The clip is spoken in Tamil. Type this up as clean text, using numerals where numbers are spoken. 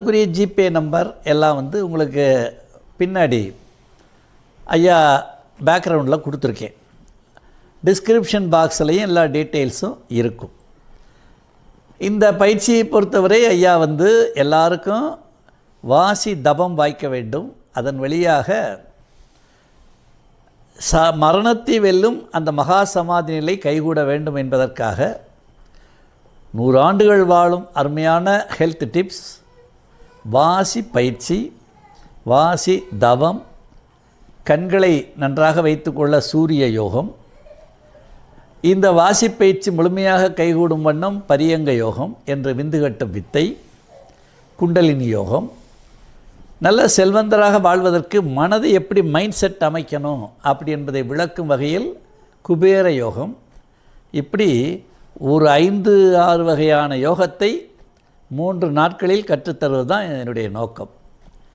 அதுக்குரிய ஜிபே நம்பர் எல்லாம் உங்களுக்கு பின்னாடி ஐயா பேக்ரவுண்டில் கொடுத்துருக்கேன். டிஸ்கிரிப்ஷன் பாக்ஸ்லையும் எல்லா டீட்டெயில்ஸும் இருக்கும். இந்த பயிற்சியை பொறுத்தவரை ஐயா எல்லாருக்கும் வாசி தபம் வாய்க்க வேண்டும். அதன் வழியாக மரணத்தை வெல்லும் அந்த மகா சமாதி நிலை கைகூட வேண்டும் என்பதற்காக 100 ஆண்டுகள் வாழும் அருமையான ஹெல்த் டிப்ஸ், வாசி பயிற்சி, வாசி தவம், கண்களை நன்றாக வைத்துக்கொள்ள சூரிய யோகம், இந்த வாசி பயிற்சி முழுமையாக கைகூடும் வண்ணம் பரியங்க யோகம் என்று விந்துகட்டும் வித்தை, குண்டலினி யோகம், நல்ல செல்வந்தராக வாழ்வதற்கு மனதை எப்படி மைண்ட் செட் அமைக்கணும் அப்படி என்பதை விளக்கும் வகையில் குபேர யோகம், இப்படி ஒரு 5-6 வகையான யோகத்தை 3 நாட்களில் கற்றுத்தருவது தான் என்னுடைய நோக்கம்.